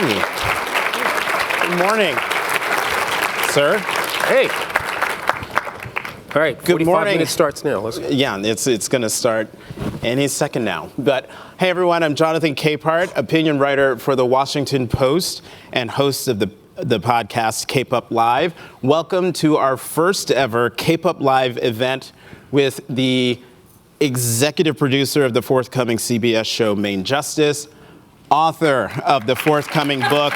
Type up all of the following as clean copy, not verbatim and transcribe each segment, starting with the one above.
morning. Good morning, sir. Hey. All right, Good 45 morning. minutes starts now. Let's go. Yeah, it's going to start any second now. But hey, everyone, I'm Jonathan Capehart, opinion writer for the Washington Post and host of the podcast Cape Up Live. Welcome to our first ever Cape Up Live event with the executive producer of the forthcoming CBS show Maine Justice, author of the forthcoming book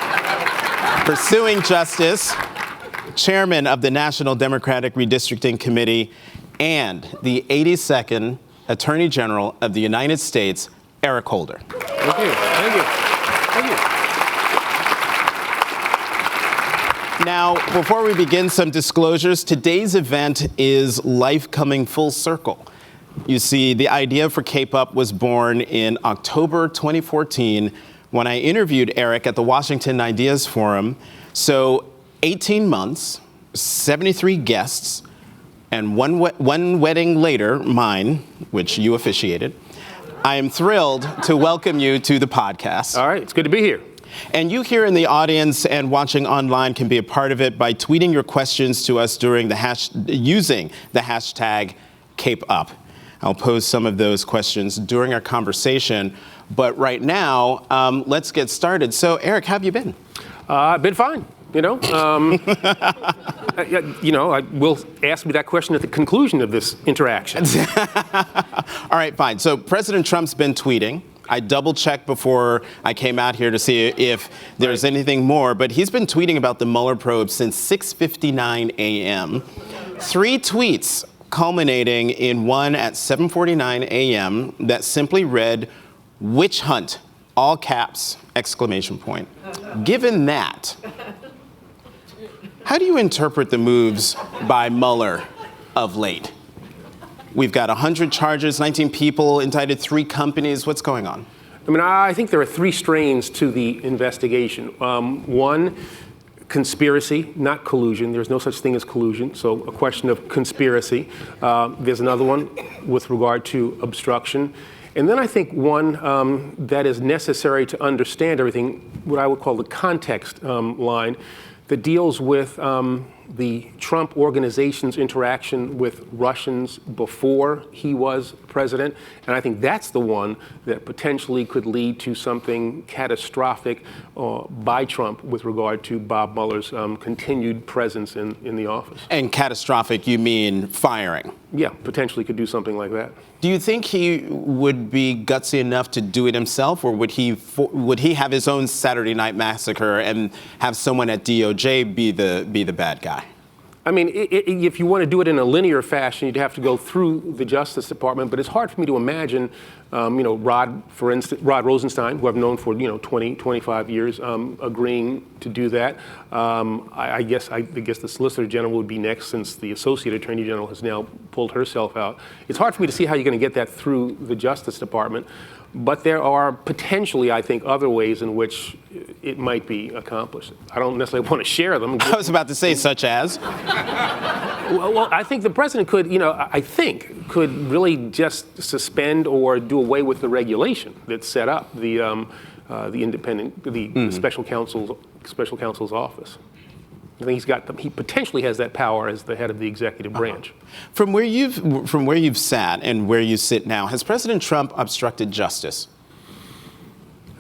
Pursuing Justice, chairman of the National Democratic Redistricting Committee, and the 82nd Attorney General of the United States, Eric Holder. Thank you. Thank you. Thank you. Now, before we begin, some disclosures. Today's event is life coming full circle. You see, the idea for Cape Up was born in October 2014 when I interviewed Eric at the Washington Ideas Forum. So 18 months, 73 guests, and one wedding later, mine, which you officiated, I am thrilled to welcome you to the podcast. All right, it's good to be here. And you here in the audience and watching online can be a part of it by tweeting your questions to us using the hashtag CapeUp. I'll pose some of those questions during our conversation. But right now, let's get started. So, Eric, how have you been? I've been fine. You know, will ask me that question at the conclusion of this interaction. All right, fine. So President Trump's been tweeting. I double-checked before I came out here to see if there's anything more, but he's been tweeting about the Mueller probe since 6:59 a.m. 3 tweets culminating in one at 7:49 a.m. that simply read, "Witch hunt," all caps, exclamation point. Given that, how do you interpret the moves by Mueller of late? We've got 100 charges, 19 people indicted, 3 companies. What's going on? I mean, I think there are 3 strains to the investigation. One, conspiracy, not collusion. There's no such thing as collusion, so a question of conspiracy. There's another one with regard to obstruction. And then I think one that is necessary to understand everything, what I would call the context line, that deals with the Trump organization's interaction with Russians before he was president. And I think that's the one that potentially could lead to something catastrophic by Trump with regard to Bob Mueller's continued presence in the office. And catastrophic, you mean firing? Yeah, potentially could do something like that. Do you think he would be gutsy enough to do it himself, or would he have his own Saturday Night Massacre and have someone at DOJ be the bad guy? I mean, if you want to do it in a linear fashion, you'd have to go through the Justice Department. But it's hard for me to imagine, Rod Rosenstein, who I've known for 20, 25 years, agreeing to do that. I guess the Solicitor General would be next, since the Associate Attorney General has now pulled herself out. It's hard for me to see how you're going to get that through the Justice Department. But there are potentially, I think, other ways in which it might be accomplished. I don't necessarily want to share them. I was about to say, such as? Well, I think the president could really just suspend or do away with the regulation that set up the special counsel's office. I think he potentially has that power as the head of the executive branch. From where you've sat and where you sit now, has President Trump obstructed justice?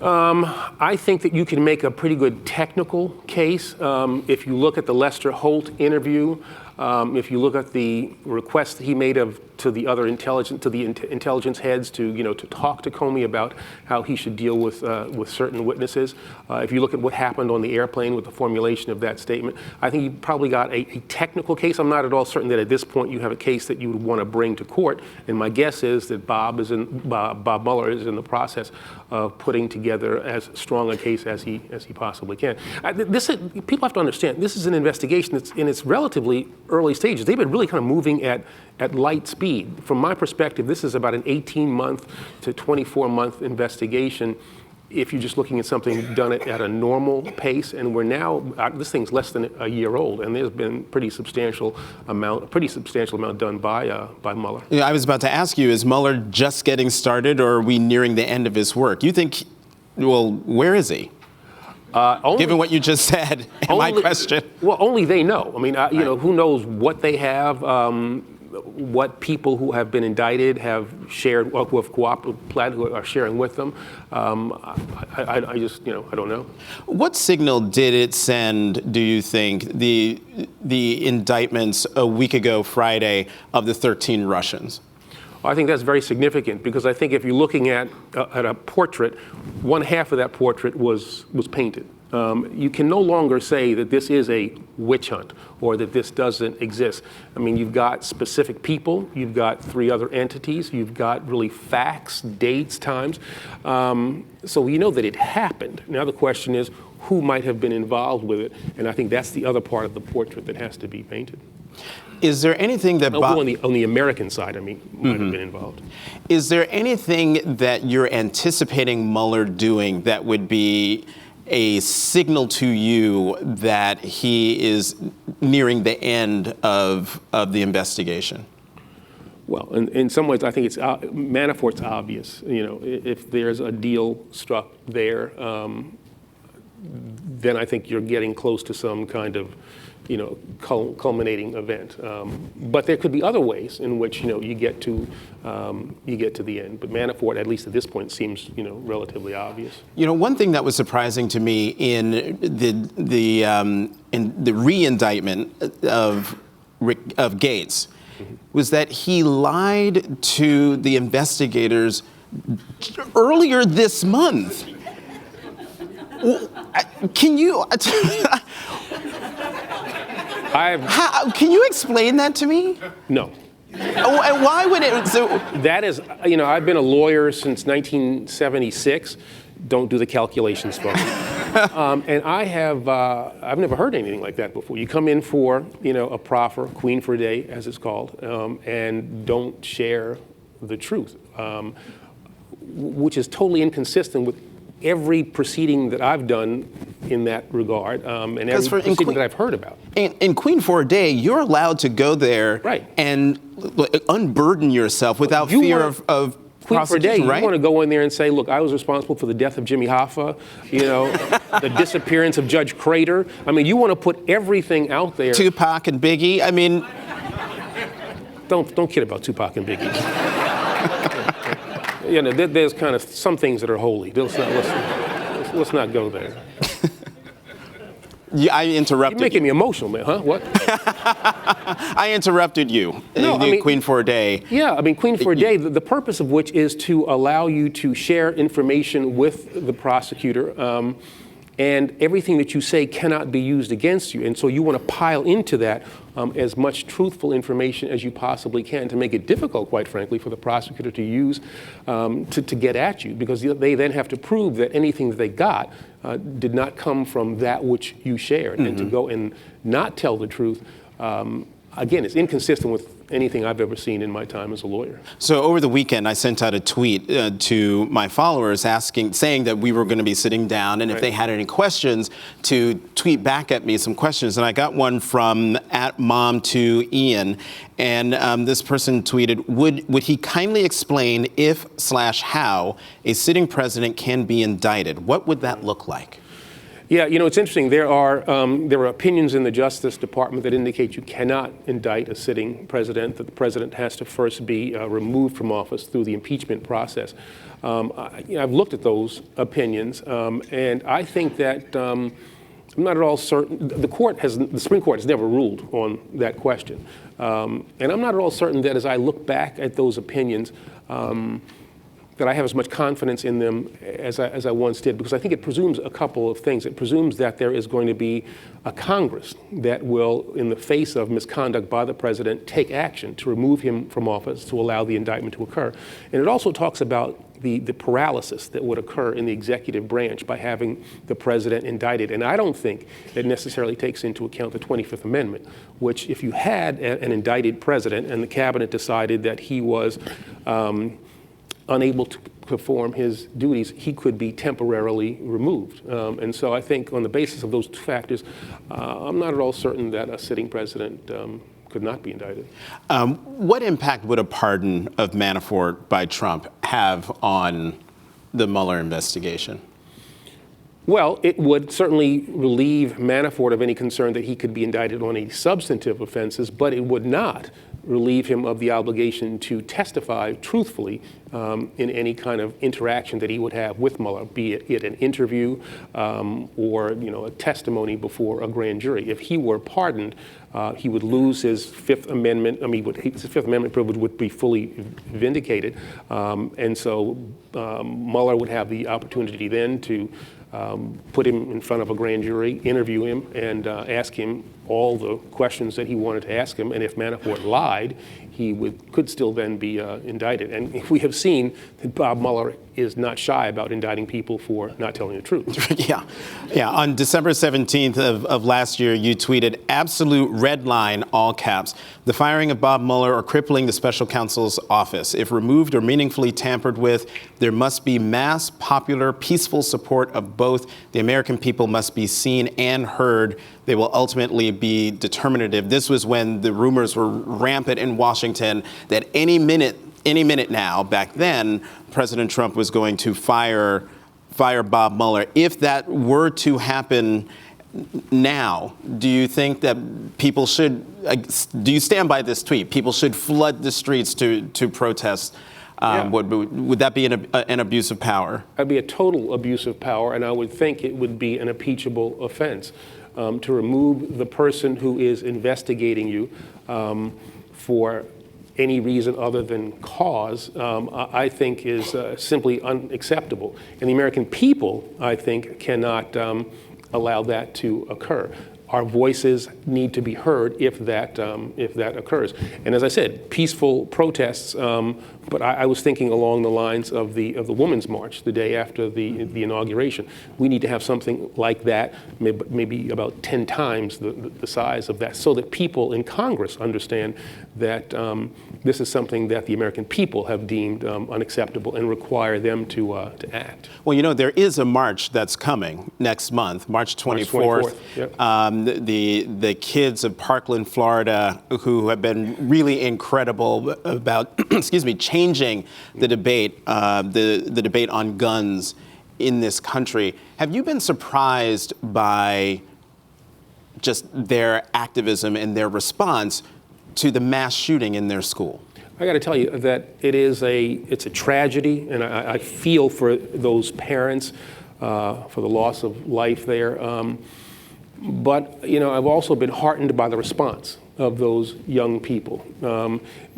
I think that you can make a pretty good technical case. If you look at the Lester Holt interview, if you look at the request that he made to the intelligence heads to talk to Comey about how he should deal with certain witnesses. If you look at what happened on the airplane with the formulation of that statement, I think you probably got a technical case. I'm not at all certain that at this point you have a case that you would want to bring to court. And my guess is that Bob Mueller is in the process of putting together as strong a case as he possibly can. People have to understand, this is an investigation that's in its relatively early stages. They've been really kind of moving at light speed. From my perspective, this is about an 18-month to 24-month investigation if you're just looking at something done at a normal pace. And we're now, this thing's less than a year old, and there's been a pretty substantial amount done by Mueller. Yeah, I was about to ask you, is Mueller just getting started, or are we nearing the end of his work? You think, well, where is he? Given what you just said, and my question. Well, only they know. I mean, who knows what they have, what people who have been indicted have shared, who have cooperated, who are sharing with them. I just, I don't know. What signal did it send, do you think, the indictments a week ago Friday of the 13 Russians? I think that's very significant because I think if you're looking at a portrait, one half of that portrait was painted. You can no longer say that this is a witch hunt or that this doesn't exist. I mean, you've got specific people, you've got 3 other entities, you've got really facts, dates, times. So you know that it happened. Now the question is, who might have been involved with it? And I think that's the other part of the portrait that has to be painted. Is there anything that on the American side, I mean, might have been involved. Is there anything that you're anticipating Mueller doing that would be a signal to you that he is nearing the end of the investigation? Well, in some ways, I think it's Manafort's obvious. If there's a deal struck there, then I think you're getting close to some kind of culminating event. But there could be other ways in which you get to the end. But Manafort, at least at this point, seems relatively obvious. One thing that was surprising to me in the re-indictment of Gates was that he lied to the investigators earlier this month. Can you? Can you explain that to me? No. And why would it? That is, I've been a lawyer since 1976. Don't do the calculations for me. And I've never heard anything like that before. You come in for, a proffer, queen for a day, as it's called, and don't share the truth, which is totally inconsistent with every proceeding that I've done in that regard, and every proceeding that I've heard about. In Queen for a Day, you're allowed to go there and unburden yourself without fear of Queen for a Day, right? You want to go in there and say, look, I was responsible for the death of Jimmy Hoffa, the disappearance of Judge Crater. I mean, you want to put everything out there. Tupac and Biggie, I mean. Don't kid about Tupac and Biggie. There's kind of some things that are holy. Let's not go there. Yeah, I interrupted You're making me emotional, man, huh? What? I interrupted you. Queen for a Day. Yeah, I mean, Queen for a Day, the purpose of which is to allow you to share information with the prosecutor, and everything that you say cannot be used against you. And so you want to pile into that as much truthful information as you possibly can to make it difficult, quite frankly, for the prosecutor to use to get at you, because they then have to prove that anything that they got did not come from that which you shared. And to go and not tell the truth, again, it's inconsistent with anything I've ever seen in my time as a lawyer. So over the weekend, I sent out a tweet to my followers saying that we were going to be sitting down, and if they had any questions, to tweet back at me some questions. And I got one from @mom2ian, and this person tweeted, would he kindly explain if/how a sitting president can be indicted? What would that look like? Yeah, it's interesting. There are opinions in the Justice Department that indicate you cannot indict a sitting president, that the president has to first be removed from office through the impeachment process. I've looked at those opinions, and I think that I'm not at all certain. The Supreme Court has never ruled on that question, and I'm not at all certain that as I look back at those opinions, that I have as much confidence in them as I once did, because I think it presumes a couple of things. It presumes that there is going to be a Congress that will, in the face of misconduct by the president, take action to remove him from office, to allow the indictment to occur. And it also talks about the paralysis that would occur in the executive branch by having the president indicted. And I don't think it necessarily takes into account the 25th Amendment, which if you had an indicted president and the cabinet decided that he was unable to perform his duties, he could be temporarily removed. And so I think on the basis of those two factors, I'm not at all certain that a sitting president could not be indicted. What impact would a pardon of Manafort by Trump have on the Mueller investigation? Well, it would certainly relieve Manafort of any concern that he could be indicted on any substantive offenses, but it would not relieve him of the obligation to testify truthfully in any kind of interaction that he would have with Mueller, be it an interview or a testimony before a grand jury. If he were pardoned, he would lose his Fifth Amendment. His Fifth Amendment privilege would be fully vindicated, and so Mueller would have the opportunity then to put him in front of a grand jury, interview him, and ask him all the questions that he wanted to ask him. And if Manafort lied, he could still then be indicted. And we have seen that Bob Mueller is not shy about indicting people for not telling the truth. Yeah. On December 17th of last year, you tweeted, "Absolute red line, all caps. The firing of Bob Mueller or crippling the special counsel's office. If removed or meaningfully tampered with, there must be mass, popular, peaceful support of both. The American people must be seen and heard. They will ultimately be determinative." This was when the rumors were rampant in Washington that any minute now, back then, President Trump was going to fire Bob Mueller. If that were to happen now, do you think that people should, do you stand by this tweet? People should flood the streets to protest. Would that be an abuse of power? That'd be a total abuse of power, and I would think it would be an impeachable offense. To remove the person who is investigating you for any reason other than cause, I think is simply unacceptable. And the American people, I think, cannot allow that to occur. Our voices need to be heard if that occurs. And as I said, peaceful protests. But I was thinking along the lines of the Women's March the day after the inauguration. We need to have something like that, maybe about 10 times the size of that, so that people in Congress understand that this is something that the American people have deemed unacceptable and require them to act. Well, there is a march that's coming next month, March 24th. Yep. The kids of Parkland, Florida, who have been really incredible about, changing the debate, the debate on guns in this country. Have you been surprised by just their activism and their response to the mass shooting in their school? I got to tell you that it's a tragedy, and I feel for those parents for the loss of life there. But I've also been heartened by the response of those young people.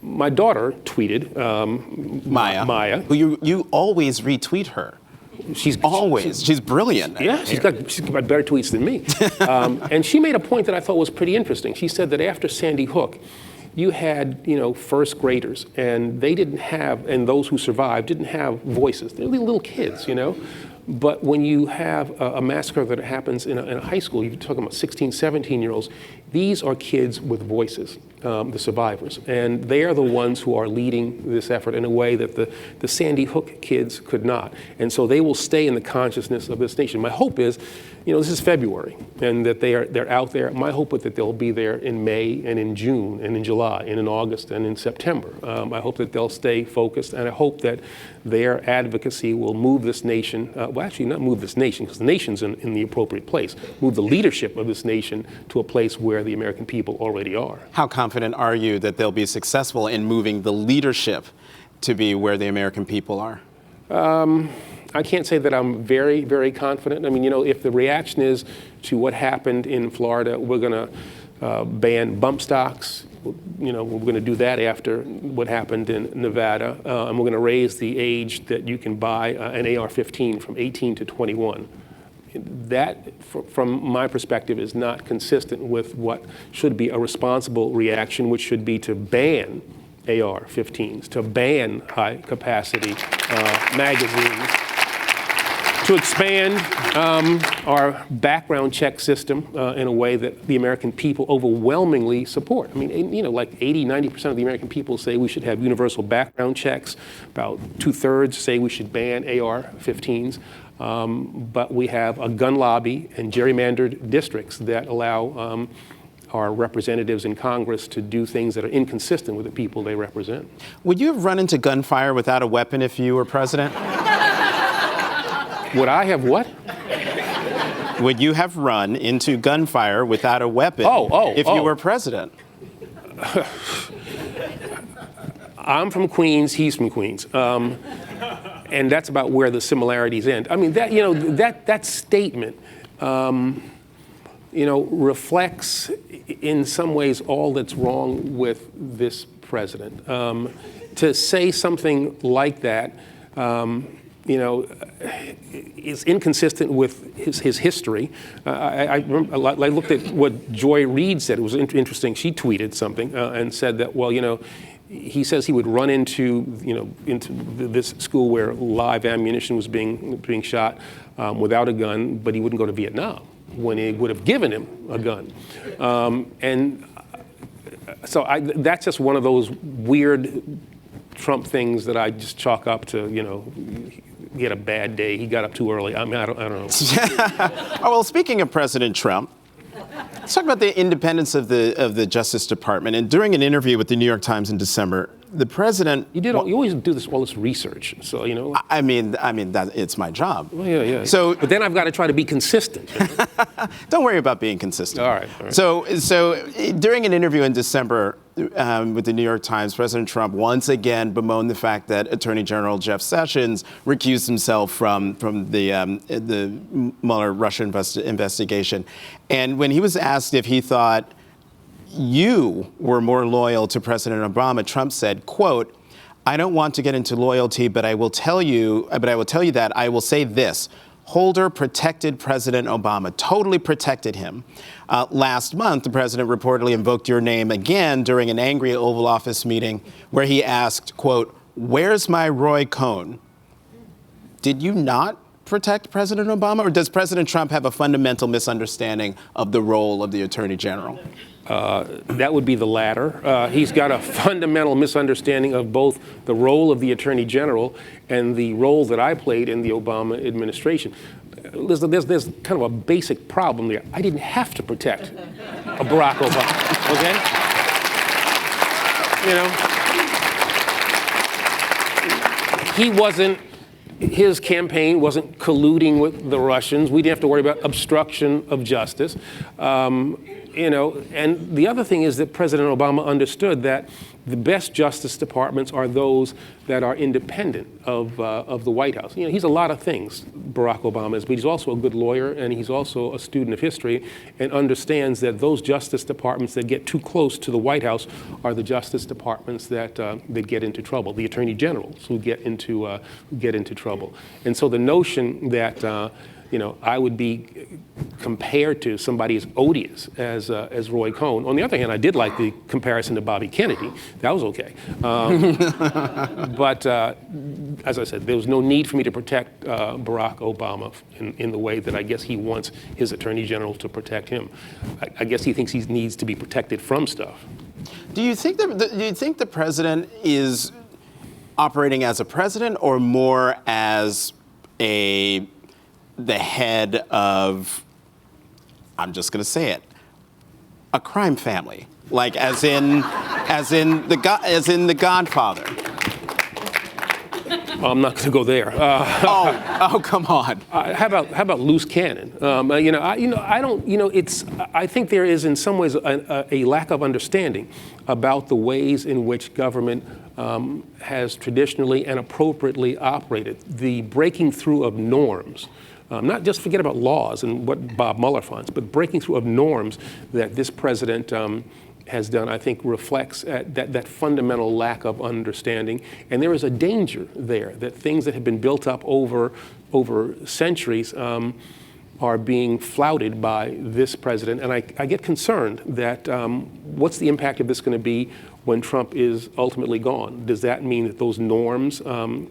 My daughter tweeted, Maya, who you always retweet her. She's brilliant. Yeah, she's got better tweets than me. And she made a point that I thought was pretty interesting. She said that after Sandy Hook, you had, first graders, and they didn't have, and those who survived didn't have voices. They're little kids, But when you have a massacre that happens in a high school, you're talking about 16, 17-year-olds, these are kids with voices, the survivors. And they are the ones who are leading this effort in a way that the Sandy Hook kids could not. And so they will stay in the consciousness of this nation. My hope is, this is February, and that they're out there. My hope is that they'll be there in May and in June and in July and in August and in September. I hope that they'll stay focused, and I hope that their advocacy will move this nation, not move this nation, because the nation's in the appropriate place, move the leadership of this nation to a place where the American people already are. How confident are you that they'll be successful in moving the leadership to be where the American people are? I can't say that I'm very, very confident. If the reaction is to what happened in Florida, we're going to ban bump stocks. We're going to do that after what happened in Nevada, and we're going to raise the age that you can buy an AR-15 from 18 to 21. That, from my perspective, is not consistent with what should be a responsible reaction, which should be to ban AR-15s, to ban high-capacity magazines, to expand our background check system in a way that the American people overwhelmingly support. Like 80, 90% of the American people say we should have universal background checks. About 2/3 say we should ban AR-15s. But we have a gun lobby and gerrymandered districts that allow our representatives in Congress to do things that are inconsistent with the people they represent. Would you have run into gunfire without a weapon if you were president? Would I have what? would you have run into gunfire without a weapon if you were president? I'm from Queens, he's from Queens. And that's about where the similarities end. I mean, that statement, reflects in some ways all that's wrong with this president. To say something like that, is inconsistent with his history. I looked at what Joy Reid said. It was interesting. She tweeted something and said that, he says he would run into this school where live ammunition was being shot without a gun, but he wouldn't go to Vietnam when he would have given him a gun. So that's just one of those weird Trump things that I just chalk up to, he had a bad day. He got up too early. I mean, I don't know. Well, speaking of President Trump, let's talk about the independence of the Justice Department. And during an interview with the New York Times in December, the president... You always do all this research, so, I mean, that it's my job. Well, yeah. So, but then I've got to try to be consistent. Don't worry about being consistent. All right. So during an interview in December with the New York Times, President Trump once again bemoaned the fact that Attorney General Jeff Sessions recused himself from the Muller Russia investigation. And when he was asked if he thought you were more loyal to President Obama, Trump said, quote, "I don't want to get into loyalty, but I will tell you that I will say this. Holder protected President Obama, totally protected him. Last month, the president reportedly invoked your name again during an angry Oval Office meeting where he asked, quote, 'Where's my Roy Cohn?' Did you not protect President Obama, or does President Trump have a fundamental misunderstanding of the role of the Attorney General?" That would be the latter. He's got a fundamental misunderstanding of both the role of the Attorney General and the role that I played in the Obama administration. There's kind of a basic problem there. I didn't have to protect Barack Obama, okay? His campaign wasn't colluding with the Russians. We didn't have to worry about obstruction of justice. And the other thing is that President Obama understood that the best justice departments are those that are independent of the White House. He's a lot of things, Barack Obama is, but he's also a good lawyer, and he's also a student of history, and understands that those justice departments that get too close to the White House are the justice departments that get into trouble. The attorney generals who get into trouble. And so the notion that I would be compared to somebody as odious as Roy Cohn. On the other hand, I did like the comparison to Bobby Kennedy. That was okay. But as I said, there was no need for me to protect Barack Obama in the way that I guess he wants his attorney general to protect him. I guess he thinks he needs to be protected from stuff. Do you think the president is operating as a president or more as the head of, I'm just going to say it, a crime family, like as in the Godfather? I'm not going to go there. Come on. How about loose cannon? I think there is in some ways a lack of understanding about the ways in which government has traditionally and appropriately operated. The breaking through of norms. Not just forget about laws and what Bob Muller finds, but breaking through of norms that this president has done, I think, reflects that fundamental lack of understanding. And there is a danger there that things that have been built up over centuries are being flouted by this president. And I get concerned that what's the impact of this going to be when Trump is ultimately gone? Does that mean that those norms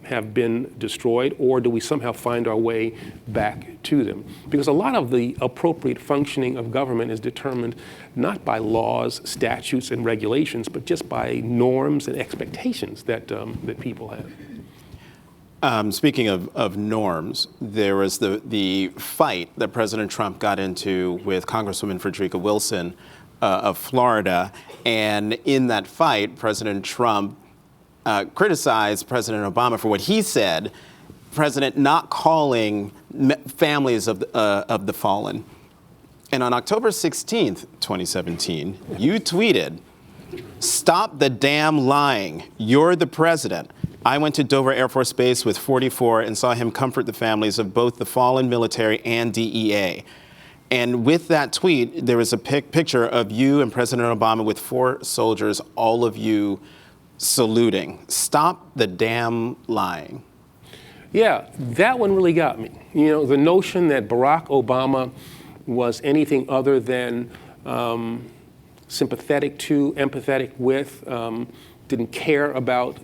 have been destroyed, or do we somehow find our way back to them? Because a lot of the appropriate functioning of government is determined not by laws, statutes, and regulations, but just by norms and expectations that people have. Speaking of norms, there was the fight that President Trump got into with Congresswoman Frederica Wilson of Florida. And in that fight, President Trump criticized President Obama for what he said president not calling families of the fallen. And on October 16th, 2017, you tweeted, "Stop the damn lying. You're the president. I went to Dover Air Force Base with 44 and saw him comfort the families of both the fallen military and DEA." And with that tweet, there was a picture of you and President Obama with 4 soldiers, all of you saluting. Stop the damn lying. Yeah, that one really got me. You know, the notion that Barack Obama was anything other than sympathetic to, empathetic with, didn't care about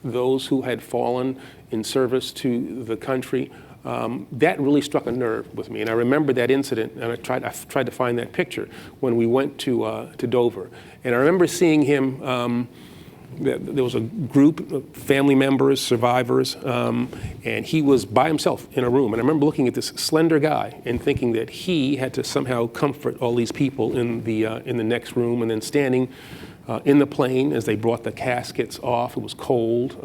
those who had fallen in service to the country. That really struck a nerve with me, and I remember that incident. And I tried to find that picture when we went to Dover, and I remember seeing him. There was a group of family members, survivors, and he was by himself in a room. And I remember looking at this slender guy and thinking that he had to somehow comfort all these people in the next room, and then standing in the plane as they brought the caskets off. It was cold.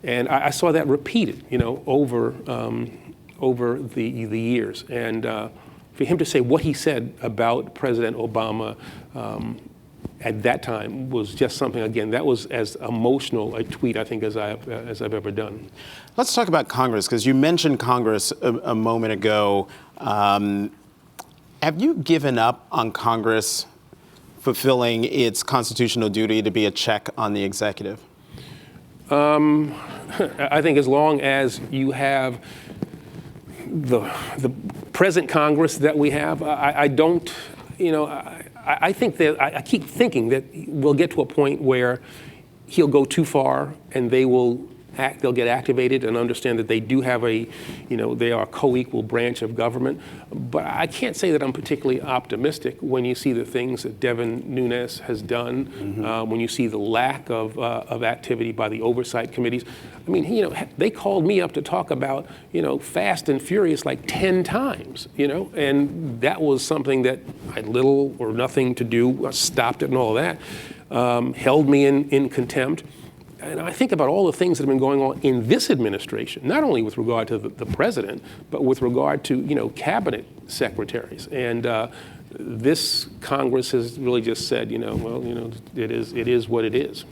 And I saw that repeated, you know, over the years. And for him to say what he said about President Obama at that time was just something, again, that was as emotional a tweet, I think, as I've ever done. Let's talk about Congress, because you mentioned Congress a moment ago. Have you given up on Congress fulfilling its constitutional duty to be a check on the executive? I think as long as you have the present Congress that we have, I don't, you know, I think that I keep thinking that we'll get to a point where he'll go too far and they'll get activated and understand that they do have they are a co-equal branch of government. But I can't say that I'm particularly optimistic when you see the things that Devin Nunes has done, when you see the lack of activity by the oversight committees. I mean, you know, they called me up to talk about, you know, Fast and Furious like 10 times, you know, and that was something that I had little or nothing to do, stopped it and all of that, held me in contempt. And I think about all the things that have been going on in this administration, not only with regard to the president, but with regard to, you know, cabinet secretaries. And this Congress has really just said, you know, well, you know, it is what it is.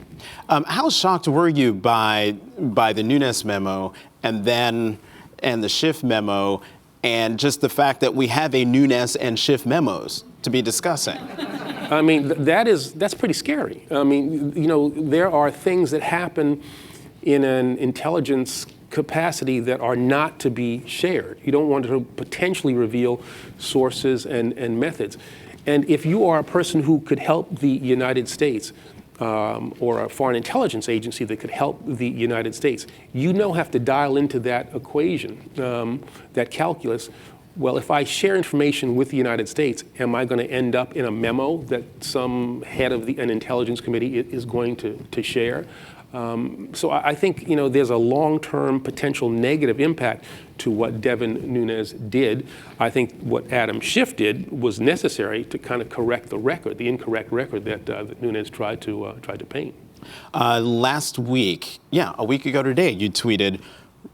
How shocked were you by the Newness memo and the Shift memo, and just the fact that we have a Newness and Shift memos to be discussing? I mean, that's pretty scary. I mean, you know, there are things that happen in an intelligence capacity that are not to be shared. You don't want to potentially reveal sources and methods. And if you are a person who could help the United States, or a foreign intelligence agency that could help the United States, you have to dial into that equation, that calculus. Well, if I share information with the United States, am I going to end up in a memo that some head of an intelligence committee is going to share? So I think, you know, there's a long-term potential negative impact to what Devin Nunes did. I think what Adam Schiff did was necessary to kind of correct the record, the incorrect record that Nunes tried to paint. Last week, a week ago today, you tweeted,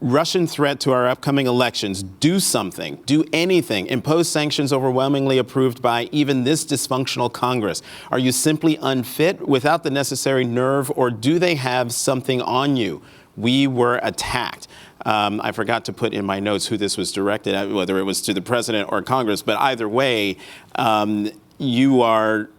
"Russian threat to our upcoming elections. Do something. Do anything. Impose sanctions overwhelmingly approved by even this dysfunctional Congress. Are you simply unfit, without the necessary nerve, or do they have something on you? We were attacked." I forgot to put in my notes who this was directed at, whether it was to the president or Congress, but either way, you are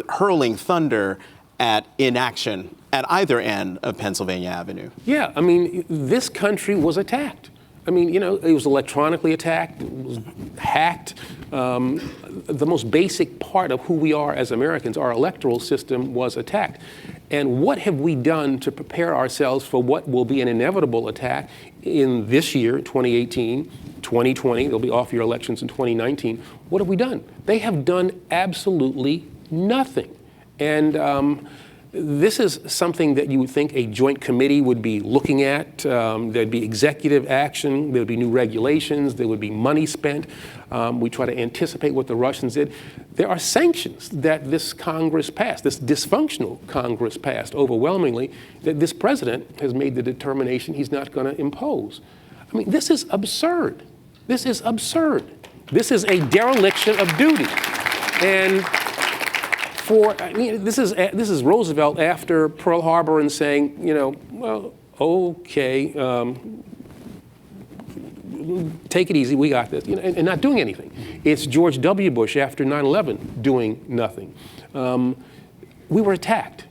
hurling thunder at inaction at either end of Pennsylvania Avenue. Yeah, I mean, this country was attacked. I mean, you know, it was electronically attacked, it was hacked. The most basic part of who we are as Americans, our electoral system, was attacked. And what have we done to prepare ourselves for what will be an inevitable attack in this year, 2018, 2020, there'll be off-year elections in 2019. What have we done? They have done absolutely nothing. And This is something that you would think a joint committee would be looking at. There'd be executive action, there'd be new regulations, there would be money spent. We try to anticipate what the Russians did. There are sanctions that this Congress passed, this dysfunctional Congress passed overwhelmingly, that this president has made the determination he's not going to impose. I mean, this is absurd. This is absurd. This is a dereliction of duty. And this is Roosevelt after Pearl Harbor and saying, well, okay, take it easy, we got this, and not doing anything. It's George W. Bush after 9/11 doing nothing. We were attacked.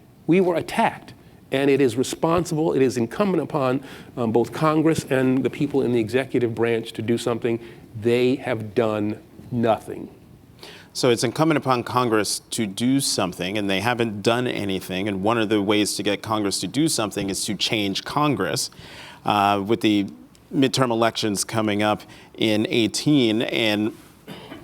And it is responsible, it is incumbent upon both Congress and the people in the executive branch to do something. They have done nothing. So it's incumbent upon Congress to do something, and they haven't done anything. And one of the ways to get Congress to do something is to change Congress. With the midterm elections coming up in 2018, and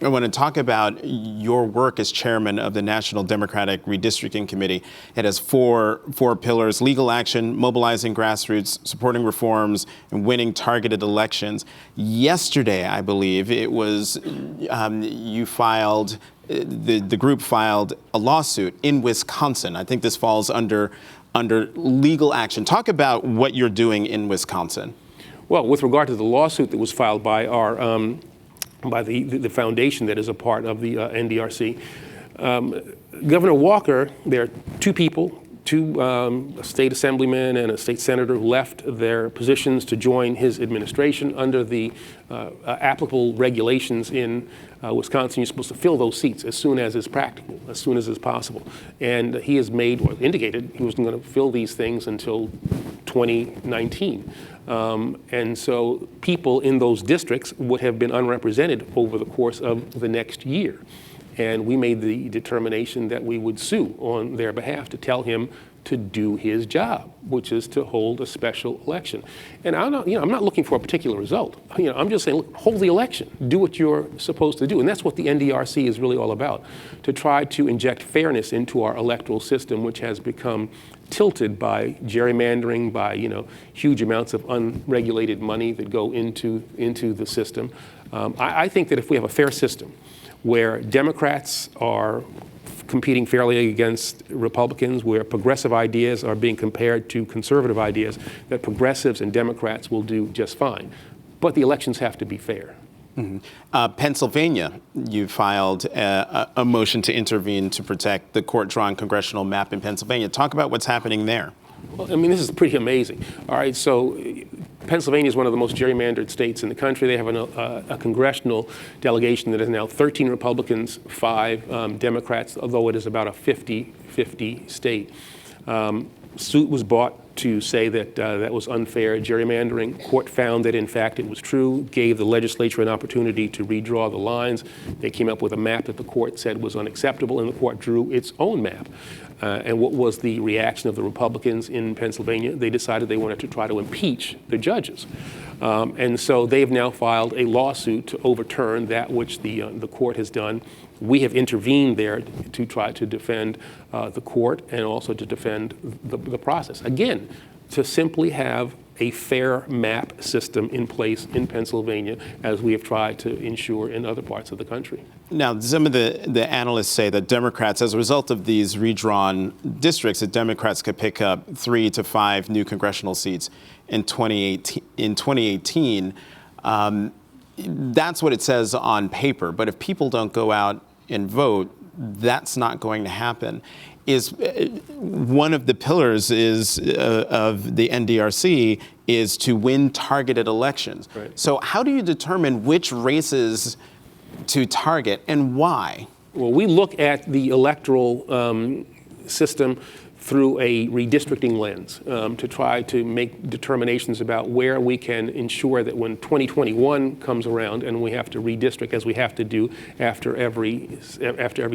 I want to talk about your work as chairman of the National Democratic Redistricting Committee. It has four pillars: legal action, mobilizing grassroots, supporting reforms, and winning targeted elections. Yesterday, I believe it was, you filed, the group filed a lawsuit in Wisconsin. I think this falls under legal action. Talk about what you're doing in Wisconsin. Well, with regard to the lawsuit that was filed by our by the foundation that is a part of the NDRC. Governor Walker, there are two people, a state assemblyman and a state senator, who left their positions to join his administration. Under the applicable regulations in Wisconsin, you're supposed to fill those seats as soon as is practical, as soon as is possible. And he has made, or indicated, he wasn't going to fill these things until 2019. And so people in those districts would have been unrepresented over the course of the next year. And we made the determination that we would sue on their behalf to tell him to do his job, which is to hold a special election. And I'm not looking for a particular result. I'm just saying, look, hold the election, do what you're supposed to do. And that's what the NDRC is really all about, to try to inject fairness into our electoral system, which has become tilted by gerrymandering, by huge amounts of unregulated money that go into the system. I think that if we have a fair system where Democrats are competing fairly against Republicans, where progressive ideas are being compared to conservative ideas, that progressives and Democrats will do just fine. But the elections have to be fair. Mm-hmm. Pennsylvania, you filed a motion to intervene to protect the court-drawn congressional map in Pennsylvania. Talk about what's happening there. Well, this is pretty amazing. All right, so Pennsylvania is one of the most gerrymandered states in the country. They have a congressional delegation that is now 13 Republicans, 5 Democrats, although it is about a 50-50 state. Suit was brought to say that that was unfair gerrymandering. Court found that, in fact, it was true, gave the legislature an opportunity to redraw the lines. They came up with a map that the court said was unacceptable, and the court drew its own map. And what was the reaction of the Republicans in Pennsylvania? They decided they wanted to try to impeach the judges. And so they've now filed a lawsuit to overturn that which the court has done. We have intervened there to try to defend the court and also to defend the process. Again, to simply have a fair map system in place in Pennsylvania, as we have tried to ensure in other parts of the country. Now, some of the analysts say that Democrats, as a result of these redrawn districts, that Democrats could pick up 3 to 5 new congressional seats in 2018. That's what it says on paper. But if people don't go out and vote, that's not going to happen. Is one of the pillars of the NDRC is to win targeted elections. Right. So how do you determine which races to target and why? Well, we look at the electoral system through a redistricting lens to try to make determinations about where we can ensure that when 2021 comes around and we have to redistrict, as we have to do after every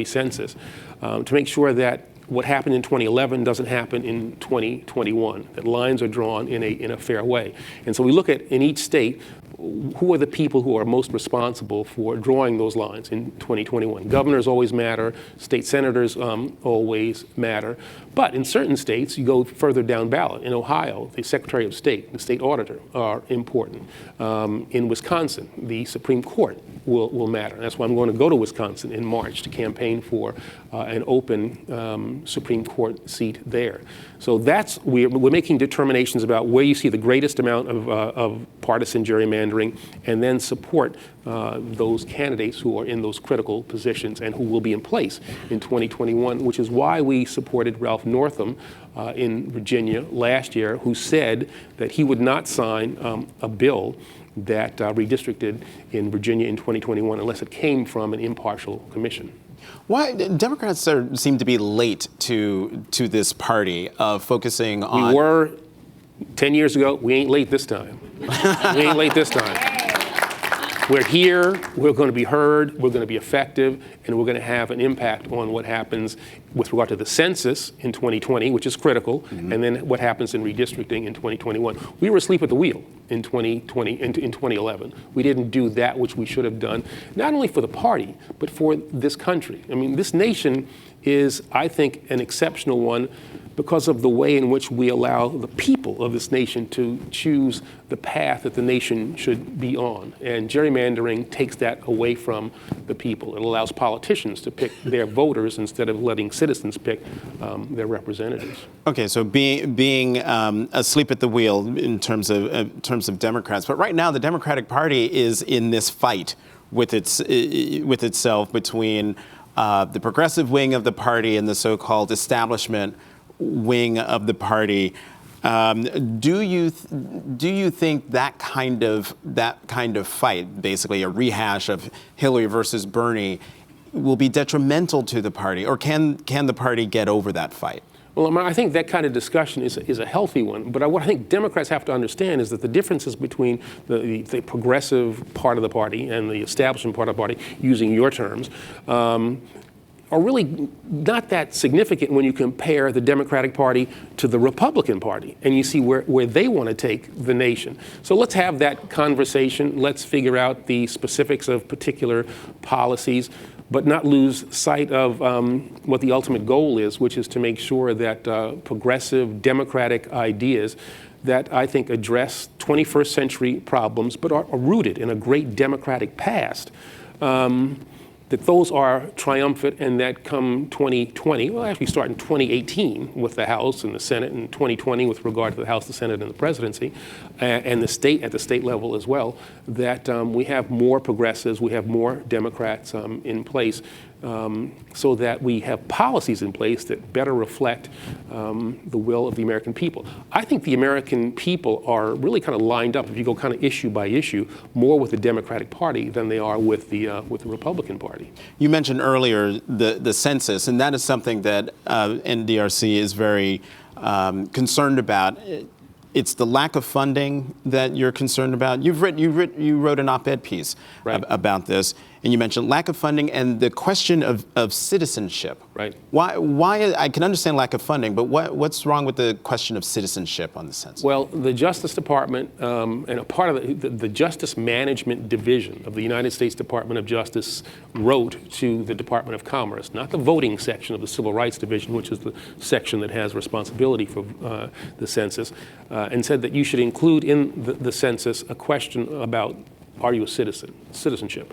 census, to make sure that what happened in 2011 doesn't happen in 2021, that lines are drawn in a fair way. And so we look at, in each state, who are the people who are most responsible for drawing those lines in 2021? Governors always matter, state senators always matter, but in certain states, you go further down ballot. In Ohio, the Secretary of State, the state auditor are important. In Wisconsin, the Supreme Court will matter. That's why I'm going to go to Wisconsin in March to campaign for an open Supreme Court seat there. So we're making determinations about where you see the greatest amount of partisan gerrymandering, and then support those candidates who are in those critical positions and who will be in place in 2021, which is why we supported Ralph Northam in Virginia last year, who said that he would not sign a bill that redistricted in Virginia in 2021 unless it came from an impartial commission. Why Democrats seem to be late to this party of focusing on? We were 10 years ago. We ain't late this time. We ain't late this time. We're here, we're going to be heard, we're going to be effective, and we're going to have an impact on what happens with regard to the census in 2020, which is critical, and then what happens in redistricting in 2021. We were asleep at the wheel in 2020, in 2011. We didn't do that which we should have done, not only for the party, but for this country. I mean, this nation is, I think, an exceptional one because of the way in which we allow the people of this nation to choose the path that the nation should be on. And gerrymandering takes that away from the people. It allows politicians to pick their voters instead of letting citizens pick their representatives. Okay, so being asleep at the wheel in terms of Democrats, but right now the Democratic Party is in this fight with itself between the progressive wing of the party and the so-called establishment wing of the party. Do you think that kind of fight, basically a rehash of Hillary versus Bernie, will be detrimental to the party, or can the party get over that fight? Well, I think that kind of discussion is a healthy one. But what I think Democrats have to understand is that the differences between the progressive part of the party and the establishment part of the party, using your terms, are really not that significant when you compare the Democratic Party to the Republican Party, and you see where they want to take the nation. So let's have that conversation. Let's figure out the specifics of particular policies, but not lose sight of what the ultimate goal is, which is to make sure that progressive democratic ideas that I think address 21st century problems, but are rooted in a great democratic past, that those are triumphant, and that come 2020, well, actually start in 2018 with the House and the Senate, and 2020 with regard to the House, the Senate, and the presidency, and the state, at the state level as well, that we have more progressives, we have more Democrats in place, so that we have policies in place that better reflect the will of the American people. I think the American people are really kind of lined up, if you go kind of issue by issue, more with the Democratic Party than they are with the Republican Party. You mentioned earlier the census, and that is something that NDRC is very concerned about. It's the lack of funding that you're concerned about. You wrote an op-ed piece about this, and you mentioned lack of funding and the question of citizenship. Right. Why? I can understand lack of funding, but what's wrong with the question of citizenship on the census? Well, the Justice Department and a part of the Justice Management Division of the United States Department of Justice wrote to the Department of Commerce, not the voting section of the Civil Rights Division, which is the section that has responsibility for the census, and said that you should include in the census a question about, are you a citizenship,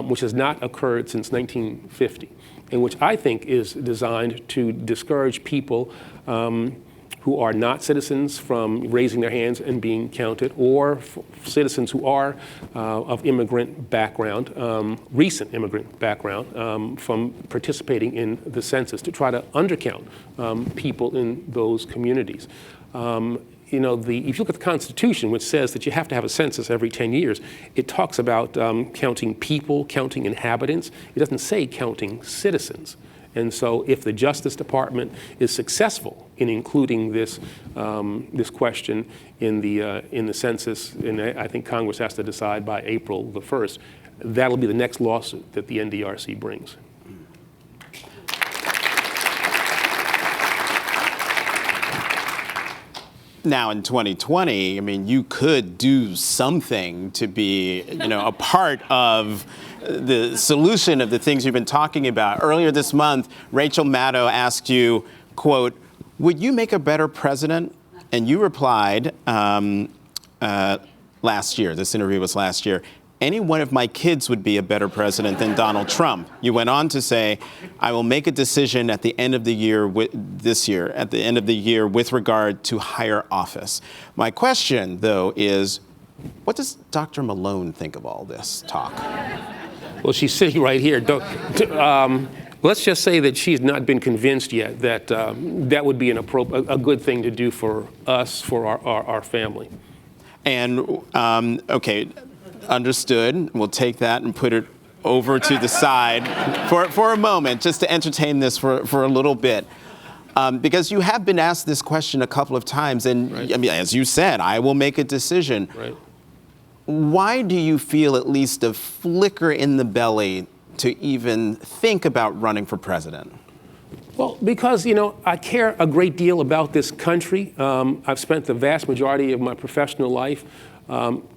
which has not occurred since 1950, and which I think is designed to discourage people who are not citizens from raising their hands and being counted, or citizens who are of immigrant background, recent immigrant background, from participating in the census, to try to undercount people in those communities. You know, if you look at the Constitution, which says that you have to have a census every 10 years, it talks about counting people, counting inhabitants. It doesn't say counting citizens. And so if the Justice Department is successful in including this question in the census, and I think Congress has to decide by April the 1st, that'll be the next lawsuit that the NDRC brings. Now in 2020, I mean, you could do something to be, a part of the solution of the things you've been talking about. Earlier this month, Rachel Maddow asked you, quote, "Would you make a better president?" And you replied last year, this interview was last year, "Any one of my kids would be a better president than Donald Trump." You went on to say, "I will make a decision at the end of the year, at the end of the year with regard to higher office." My question, though, is, what does Dr. Malone think of all this talk? Well, she's sitting right here. Let's just say that she's not been convinced yet that that would be a good thing to do for us, for our family. And, okay, understood. We'll take that and put it over to the side for a moment, just to entertain this for a little bit. Because you have been asked this question a couple of times, and right. I mean, as you said, I will make a decision. Right. Why do you feel at least a flicker in the belly to even think about running for president? Well, because, I care a great deal about this country. I've spent the vast majority of my professional life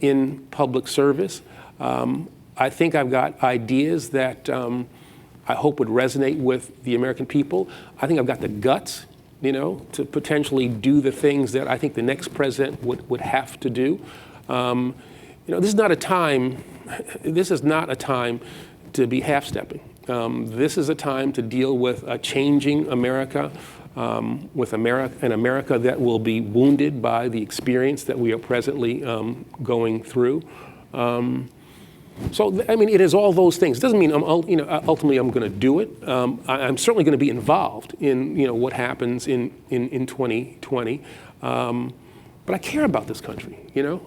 in public service. I think I've got ideas that I hope would resonate with the American people. I think I've got the guts, to potentially do the things that I think the next president would have to do. This is not a time to be half-stepping. This is a time to deal with a changing America, with an America that will be wounded by the experience that we are presently going through. So, I mean, it is all those things. It doesn't mean ultimately I'm going to do it. I'm certainly going to be involved in what happens in 2020. But I care about this country.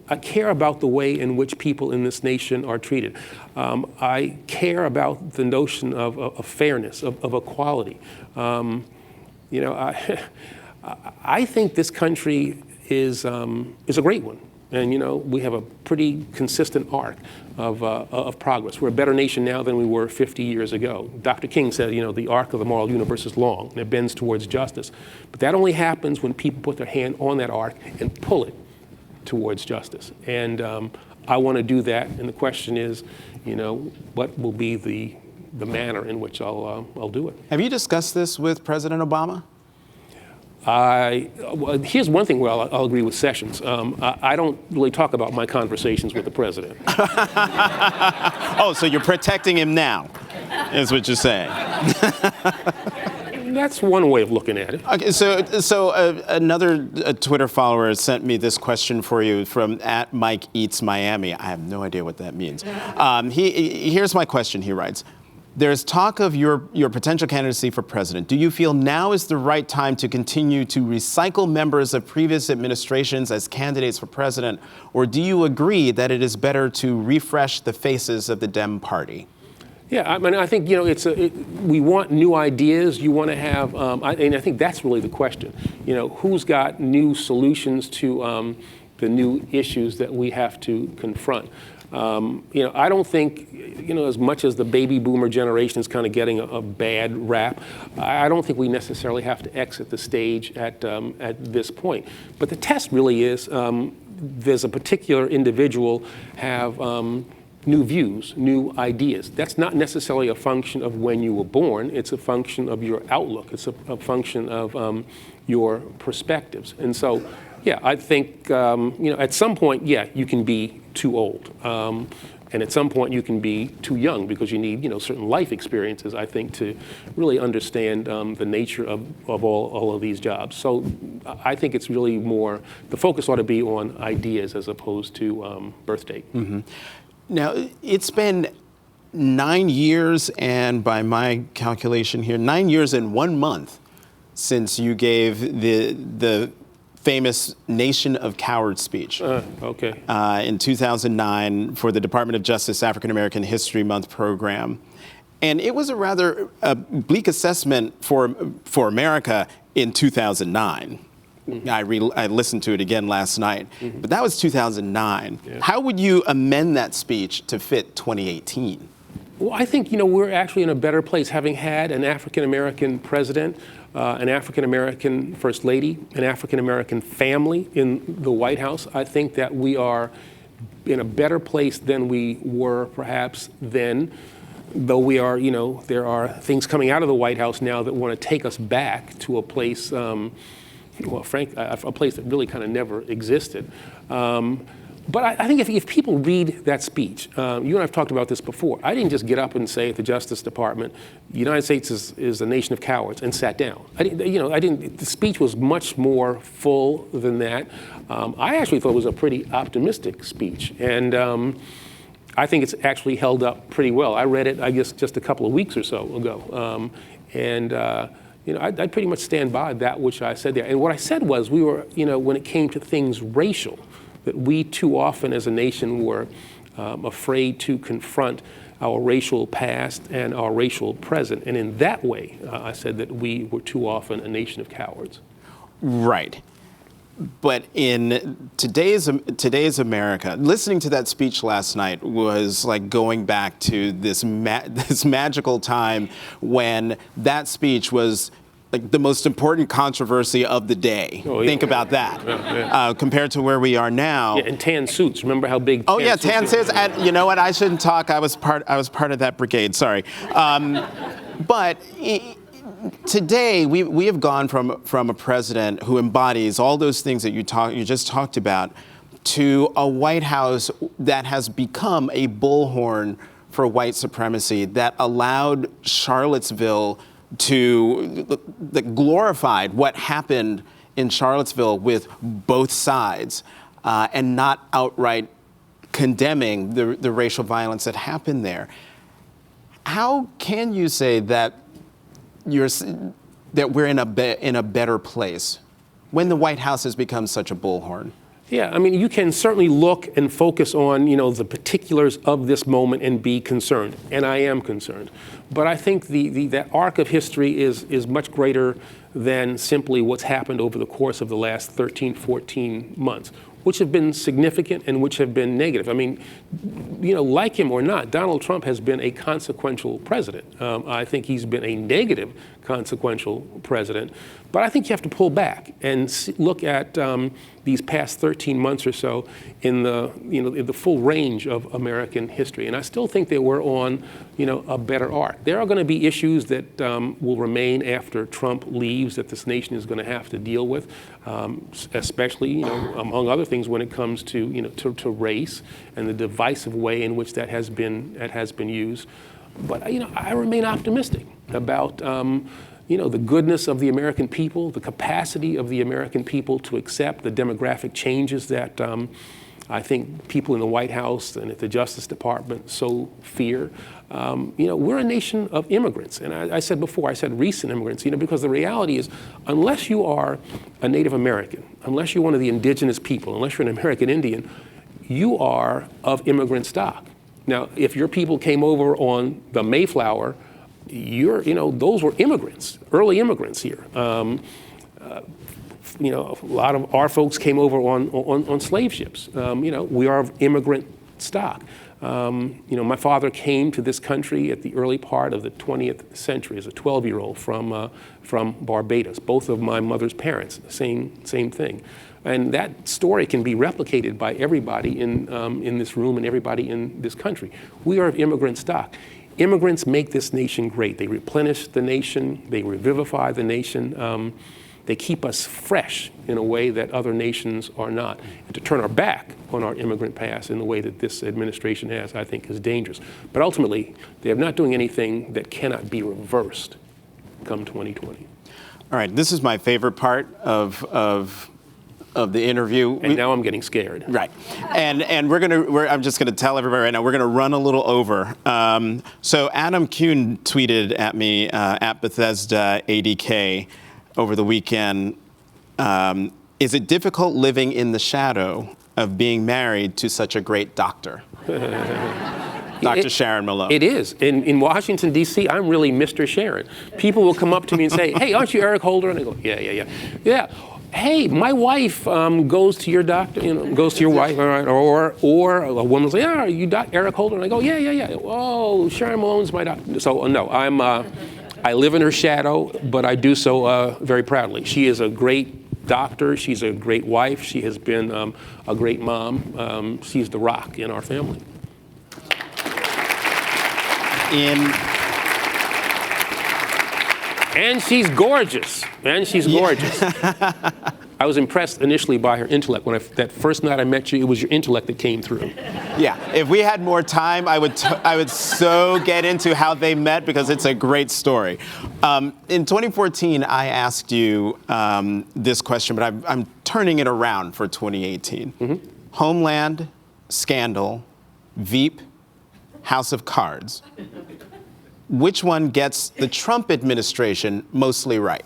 I care about the way in which people in this nation are treated. I care about the notion of fairness, of equality. I think this country is a great one. And, we have a pretty consistent arc of progress. We're a better nation now than we were 50 years ago. Dr. King said, the arc of the moral universe is long, and it bends towards justice. But that only happens when people put their hand on that arc and pull it towards justice. And I want to do that. And the question is, what will be the manner in which I'll do it. Have you discussed this with President Obama? Well, here's one thing where I'll agree with Sessions. I don't really talk about my conversations with the president. Oh, so you're protecting him now, is what you're saying. That's one way of looking at it. Okay, so another Twitter follower sent me this question for you from @MikeEatsMiami. I have no idea what that means. Here's my question, he writes. There's talk of your potential candidacy for president. Do you feel now is the right time to continue to recycle members of previous administrations as candidates for president, or do you agree that it is better to refresh the faces of the Dem Party? Yeah, I mean, I think, we want new ideas. You want to have, and I think that's really the question. Who's got new solutions to the new issues that we have to confront? I don't think, as much as the baby boomer generation is kind of getting a bad rap, I don't think we necessarily have to exit the stage at this point. But the test really is, there's a particular individual have new views, new ideas. That's not necessarily a function of when you were born. It's a function of your outlook. It's a function of your perspectives. And so, yeah, I think, at some point, yeah, you can be too old. And at some point you can be too young because you need, certain life experiences, I think, to really understand the nature of all of these jobs. So I think it's really more, the focus ought to be on ideas as opposed to birth date. Mm-hmm. Now, it's been 9 years, and by my calculation here, 9 years and 1 month since you gave the famous Nation of Cowards speech in 2009 for the Department of Justice African American History Month program. And it was a rather bleak assessment for America in 2009. Mm-hmm. I listened to it again last night, but that was 2009. Yeah. How would you amend that speech to fit 2018? Well, I think, we're actually in a better place having had an African-American president, an African-American first lady, an African-American family in the White House. I think that we are in a better place than we were perhaps then, though we are, there are things coming out of the White House now that want to take us back to a place, a place that really kind of never existed. But I think if people read that speech, you and I have talked about this before. I didn't just get up and say at the Justice Department, the United States is a nation of cowards, and sat down. The speech was much more full than that. I actually thought it was a pretty optimistic speech, and I think it's actually held up pretty well. I read it, I guess, just a couple of weeks or so ago, I pretty much stand by that which I said there. And what I said was, we were, when it came to things racial, that we too often as a nation were afraid to confront our racial past and our racial present. And in that way, I said that we were too often a nation of cowards. Right. But in today's America, listening to that speech last night was like going back to this magical time when that speech was like the most important controversy of the day. Oh, yeah. Think about that. Compared to where we are now. Yeah, and tan suits. Remember how big? Tan suits. And you know what? I shouldn't talk. I was part of that brigade. Sorry. But today we have gone from a president who embodies all those things that you just talked about to a White House that has become a bullhorn for white supremacy that allowed Charlottesville that glorified what happened in Charlottesville with both sides and not outright condemning the racial violence that happened there. How can you say that we're in a better place when the White House has become such a bullhorn? Yeah, I mean, you can certainly look and focus on, the particulars of this moment and be concerned, and I am concerned. But I think that arc of history is much greater than simply what's happened over the course of the last 13, 14 months, which have been significant and which have been negative. I mean, like him or not, Donald Trump has been a consequential president. I think he's been a negative consequential president. But I think you have to pull back and look at these past 13 months or so in the full range of American history. And I still think that we're on, a better arc. There are going to be issues that will remain after Trump leaves that this nation is going to have to deal with, especially, among other things, when it comes to, to race and the divisive way in which that has been used. But I remain optimistic about the goodness of the American people, the capacity of the American people to accept the demographic changes that I think people in the White House and at the Justice Department so fear. We're a nation of immigrants. And I said before, I said recent immigrants, because the reality is, unless you are a Native American, unless you're one of the indigenous people, unless you're an American Indian, you are of immigrant stock. Now, if your people came over on the Mayflower, those were immigrants, early immigrants here. A lot of our folks came over on slave ships. We are of immigrant stock. My father came to this country at the early part of the 20th century as a 12-year-old from Barbados. Both of my mother's parents, same thing. And that story can be replicated by everybody in this room and everybody in this country. We are of immigrant stock. Immigrants make this nation great. They replenish the nation. They revivify the nation. They keep us fresh in a way that other nations are not. And to turn our back on our immigrant past in the way that this administration has, I think, is dangerous. But ultimately, they are not doing anything that cannot be reversed come 2020. All right, this is my favorite part of the interview. And now I'm getting scared. Right. And I'm just gonna tell everybody right now, we're gonna run a little over. So Adam Kuhn tweeted at me at Bethesda ADK over the weekend, is it difficult living in the shadow of being married to such a great doctor? Dr. Sharon Malone. It is. In Washington, D.C., I'm really Mr. Sharon. People will come up to me and say, hey, aren't you Eric Holder? And I go, yeah. hey, my wife goes to your doctor, goes to your wife, all right, or a woman's like, yeah, are you Eric Holder? And I go, yeah. Oh, Sharon Malone's my doctor. So no, I live in her shadow, but I do so very proudly. She is a great doctor. She's a great wife. She has been a great mom. She's the rock in our family. And she's gorgeous. I was impressed initially by her intellect. That first night I met you, it was your intellect that came through. Yeah, if we had more time, I would so get into how they met because it's a great story. In 2014, I asked you this question, but I'm turning it around for 2018. Mm-hmm. Homeland, Scandal, Veep, House of Cards. Which one gets the Trump administration mostly right?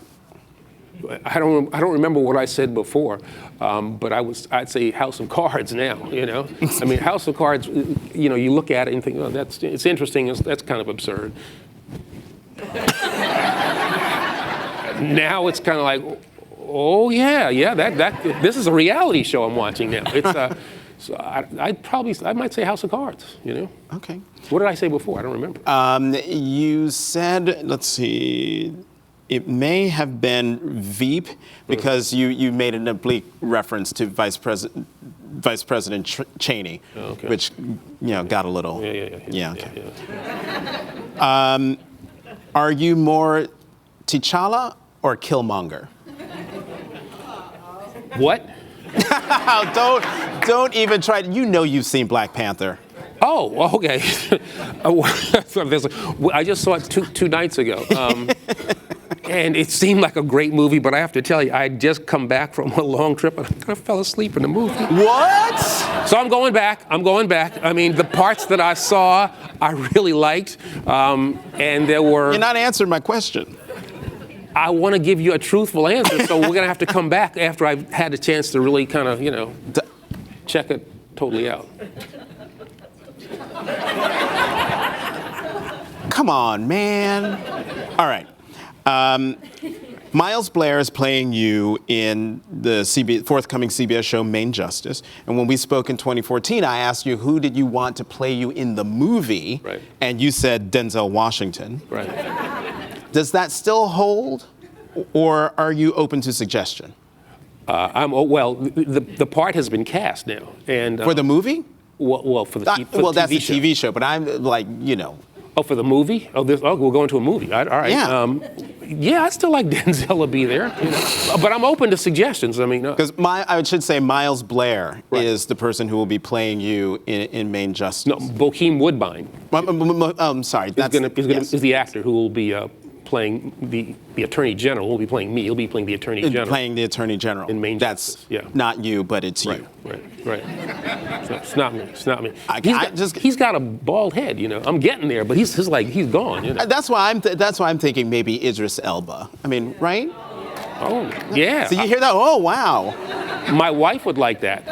I don't remember what I said before, but I'd say House of Cards now. I mean, House of Cards. You look at it and think, oh, it's interesting. That's kind of absurd. Now it's kind of like, oh yeah, that this is a reality show I'm watching now. It's so I might say House of Cards. Okay. What did I say before? I don't remember. You said, let's see, it may have been Veep because you made an oblique reference to Vice President Cheney, okay. Which got a little. Yeah. Okay. Are you more T'Challa or Killmonger? What? Don't even try. You've seen Black Panther. Oh, okay. I just saw it two nights ago. And it seemed like a great movie, but I have to tell you, I had just come back from a long trip and I kind of fell asleep in the movie. What? So I'm going back. I mean, the parts that I saw, I really liked. And there were... You're not answering my question. I want to give you a truthful answer, so we're going to have to come back after I've had a chance to really kind of, check it totally out. Come on, man. All right. Miles Blair is playing you in the forthcoming CBS show Maine Justice. And when we spoke in 2014, I asked you, who did you want to play you in the movie? Right. And you said Denzel Washington. Right. Does that still hold, or are you open to suggestion? The part has been cast now, and for the movie. Well, for the that's TV the TV show, but I'm like, Oh, for the movie? We're going to a movie. All right. Yeah. I still like Denzel to be there, but I'm open to suggestions. I mean, because I should say Miles Blair is the person who will be playing you in Maine Justice. No, Bokeem Woodbine. I'm sorry. Is the actor who will be playing the Attorney General. Won't be playing me. He'll be playing the Attorney General. Playing the Attorney General. In Maine That's Justice. not you, but it's you. Right. It's not me. He's got a bald head, I'm getting there, but he's gone. That's why I'm thinking maybe Idris Elba. I mean, right? Oh, yeah. So you hear that? Oh, wow. My wife would like that.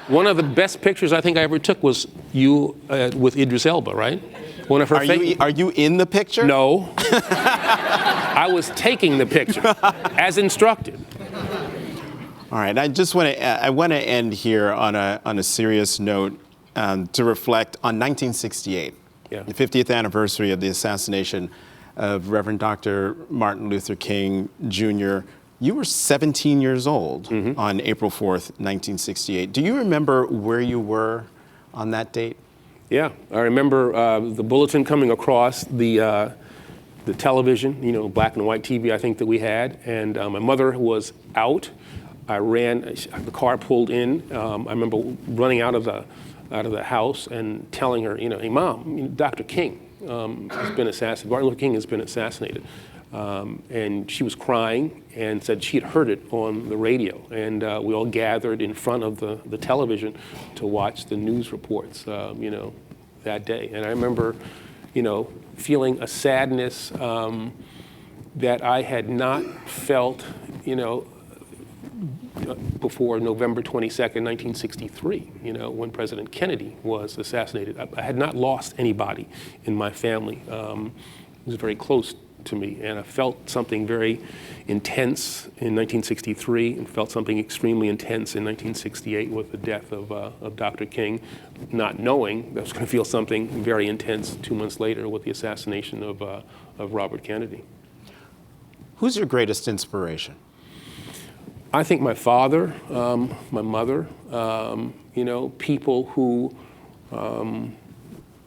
One of the best pictures I think I ever took was you with Idris Elba, right? One of her Are you in the picture? No. I was taking the picture as instructed. All right. I want to end here on a serious note to reflect on 1968, the 50th anniversary of the assassination of Reverend Dr. Martin Luther King Jr. You were 17 years old on April 4th, 1968. Do you remember where you were on that date? Yeah, I remember the bulletin coming across the television, black and white TV I think that we had, and my mother was out. I ran, the car pulled in. I remember running out of the house and telling her, hey, Mom, Dr. King has been assassinated. Martin Luther King has been assassinated. And she was crying and said she had heard it on the radio. And we all gathered in front of the television to watch the news reports, that day. And I remember, feeling a sadness that I had not felt, before November 22nd, 1963, when President Kennedy was assassinated. I had not lost anybody in my family. It was very close to me. And I felt something very intense in 1963 and felt something extremely intense in 1968 with the death of Dr. King, not knowing that I was going to feel something very intense 2 months later with the assassination of Robert Kennedy. Who's your greatest inspiration? I think my father, my mother, people who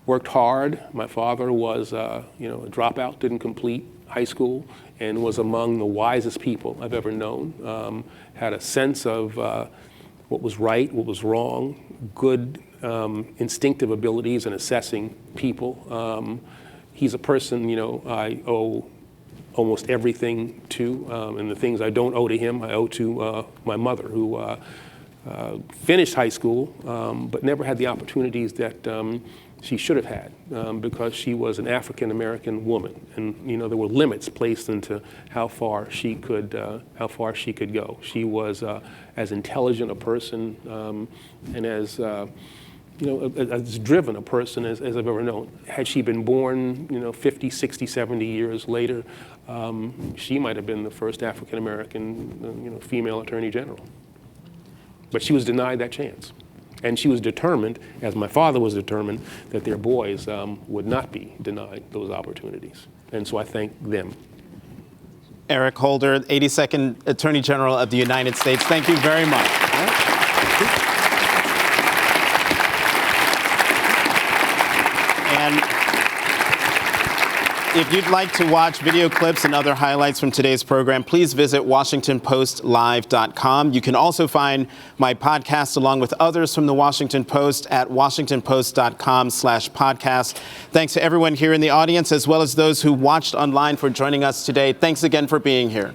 worked hard. My father was, a dropout, didn't complete high school, and was among the wisest people I've ever known. Had a sense of what was right, what was wrong, good instinctive abilities in assessing people. He's a person, I owe almost everything to, and the things I don't owe to him, I owe to my mother, who finished high school, but never had the opportunities that she should have had, because she was an African-American woman, and there were limits placed into how far she could go. She was as intelligent a person and as as driven a person as I've ever known. Had she been born 50, 60, 70 years later, she might have been the first African-American female attorney general. But she was denied that chance. And she was determined, as my father was determined, that their boys would not be denied those opportunities. And so I thank them. Eric Holder, 82nd Attorney General of the United States, thank you very much. And if you'd like to watch video clips and other highlights from today's program, please visit WashingtonPostLive.com. You can also find my podcast along with others from the Washington Post at WashingtonPost.com/podcast. Thanks to everyone here in the audience, as well as those who watched online, for joining us today. Thanks again for being here.